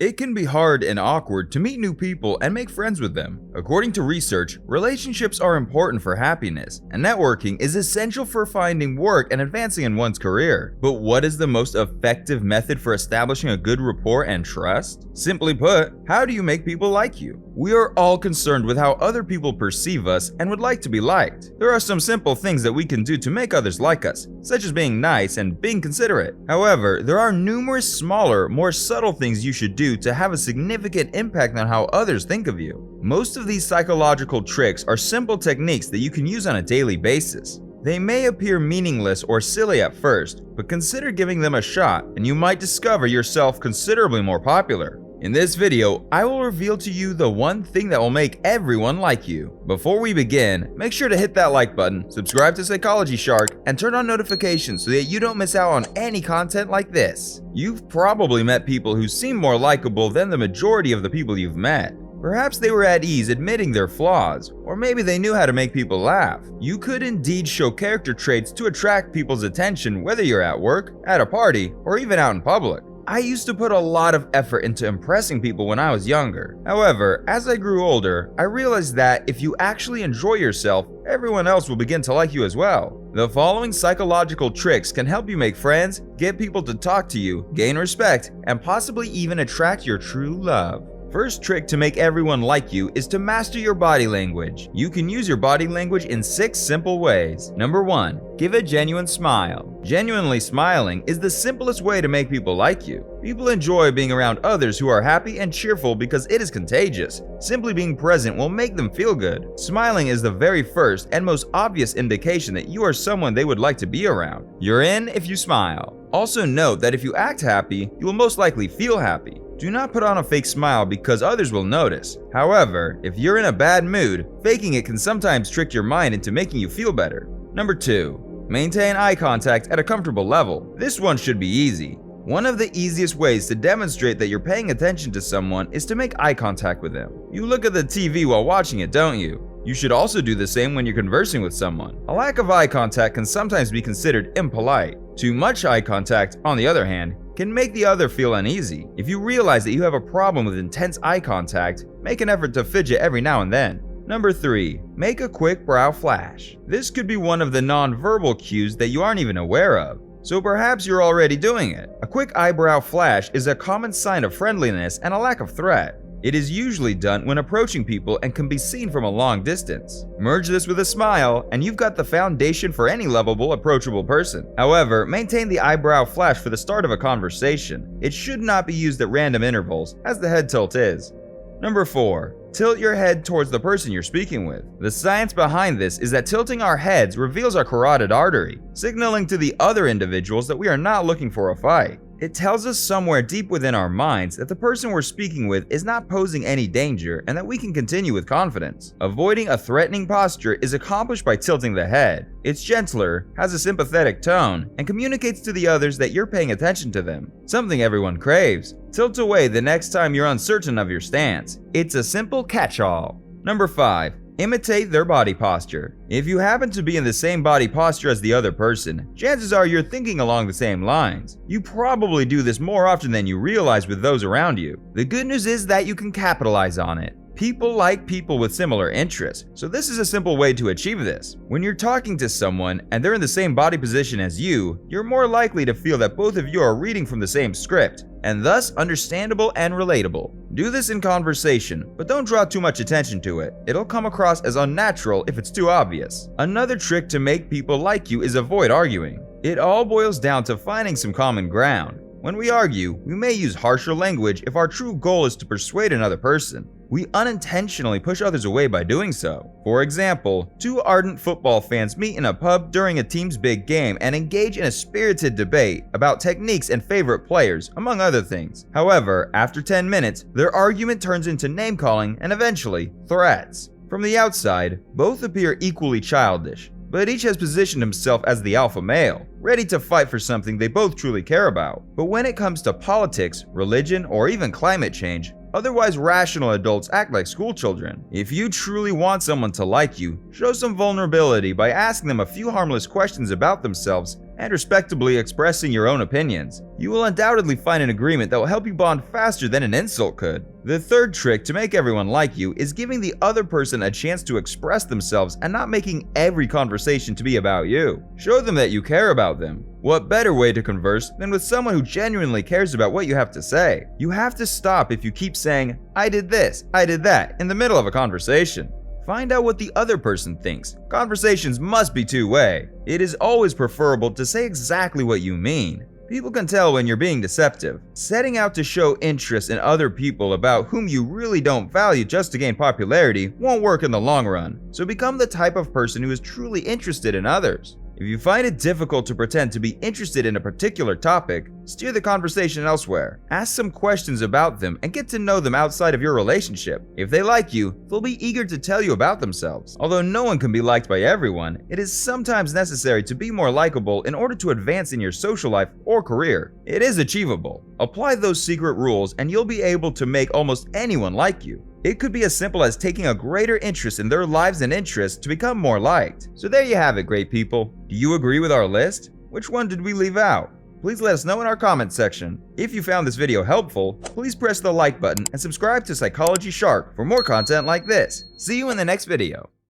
It can be hard and awkward to meet new people and make friends with them. According to research, relationships are important for happiness, and networking is essential for finding work and advancing in one's career. But what is the most effective method for establishing a good rapport and trust? Simply put, how do you make people like you? We are all concerned with how other people perceive us and would like to be liked. There are some simple things that we can do to make others like us, such as being nice and being considerate. However, there are numerous smaller, more subtle things you should do to have a significant impact on how others think of you. Most of these psychological tricks are simple techniques that you can use on a daily basis. They may appear meaningless or silly at first, but consider giving them a shot and you might discover yourself considerably more popular. In this video, I will reveal to you the one thing that will make everyone like you. Before we begin, make sure to hit that like button, subscribe to Psychology Shark, and turn on notifications so that you don't miss out on any content like this. You've probably met people who seem more likable than the majority of the people you've met. Perhaps they were at ease admitting their flaws, or maybe they knew how to make people laugh. You could indeed show character traits to attract people's attention whether you're at work, at a party, or even out in public. I used to put a lot of effort into impressing people when I was younger. However, as I grew older, I realized that if you actually enjoy yourself, everyone else will begin to like you as well. The following psychological tricks can help you make friends, get people to talk to you, gain respect, and possibly even attract your true love. First trick to make everyone like you is to master your body language. You can use your body language in 6 simple ways. Number 1. Give a genuine smile. Genuinely smiling is the simplest way to make people like you. People enjoy being around others who are happy and cheerful because it is contagious. Simply being present will make them feel good. Smiling is the very first and most obvious indication that you are someone they would like to be around. You're in if you smile. Also note that if you act happy, you will most likely feel happy. Do not put on a fake smile because others will notice. However, if you're in a bad mood, faking it can sometimes trick your mind into making you feel better. Number 2. Maintain eye contact at a comfortable level. This one should be easy. One of the easiest ways to demonstrate that you're paying attention to someone is to make eye contact with them. You look at the TV while watching it, don't you? You should also do the same when you're conversing with someone. A lack of eye contact can sometimes be considered impolite. Too much eye contact, on the other hand, can make the other feel uneasy. If you realize that you have a problem with intense eye contact, make an effort to fidget every now and then. Number 3. Make a quick brow flash. This could be one of the non-verbal cues that you aren't even aware of, so perhaps you're already doing it. A quick eyebrow flash is a common sign of friendliness and a lack of threat. It is usually done when approaching people and can be seen from a long distance. Merge this with a smile, and you've got the foundation for any lovable, approachable person. However, maintain the eyebrow flash for the start of a conversation. It should not be used at random intervals, as the head tilt is. Number 4. Tilt your head towards the person you're speaking with. The science behind this is that tilting our heads reveals our carotid artery, signaling to the other individuals that we are not looking for a fight. It tells us somewhere deep within our minds that the person we're speaking with is not posing any danger and that we can continue with confidence. Avoiding a threatening posture is accomplished by tilting the head. It's gentler, has a sympathetic tone, and communicates to the others that you're paying attention to them, something everyone craves. Tilt away the next time you're uncertain of your stance. It's a simple catch-all. Number 5. Imitate their body posture. If you happen to be in the same body posture as the other person, chances are you're thinking along the same lines. You probably do this more often than you realize with those around you. The good news is that you can capitalize on it. People like people with similar interests, so this is a simple way to achieve this. When you're talking to someone and they're in the same body position as you, you're more likely to feel that both of you are reading from the same script, and thus understandable and relatable. Do this in conversation, but don't draw too much attention to it. It'll come across as unnatural if it's too obvious. Another trick to make people like you is avoid arguing. It all boils down to finding some common ground. When we argue, we may use harsher language if our true goal is to persuade another person. We unintentionally push others away by doing so. For example, 2 ardent football fans meet in a pub during a team's big game and engage in a spirited debate about techniques and favorite players, among other things. However, after 10 minutes, their argument turns into name-calling and eventually, threats. From the outside, both appear equally childish, but each has positioned himself as the alpha male, ready to fight for something they both truly care about. But when it comes to politics, religion, or even climate change, otherwise rational adults act like schoolchildren. If you truly want someone to like you, show some vulnerability by asking them a few harmless questions about themselves and respectably expressing your own opinions, you will undoubtedly find an agreement that will help you bond faster than an insult could. The third trick to make everyone like you is giving the other person a chance to express themselves and not making every conversation to be about you. Show them that you care about them. What better way to converse than with someone who genuinely cares about what you have to say? You have to stop if you keep saying, "I did this, I did that," in the middle of a conversation. Find out what the other person thinks. Conversations must be two-way. It is always preferable to say exactly what you mean. People can tell when you're being deceptive. Setting out to show interest in other people about whom you really don't value just to gain popularity won't work in the long run. So become the type of person who is truly interested in others. If you find it difficult to pretend to be interested in a particular topic, steer the conversation elsewhere. Ask some questions about them and get to know them outside of your relationship. If they like you, they'll be eager to tell you about themselves. Although no one can be liked by everyone, it is sometimes necessary to be more likable in order to advance in your social life or career. It is achievable. Apply those secret rules and you'll be able to make almost anyone like you. It could be as simple as taking a greater interest in their lives and interests to become more liked. So there you have it, great people. Do you agree with our list? Which one did we leave out? Please let us know in our comment section. If you found this video helpful, please press the like button and subscribe to Psychology Shark for more content like this. See you in the next video.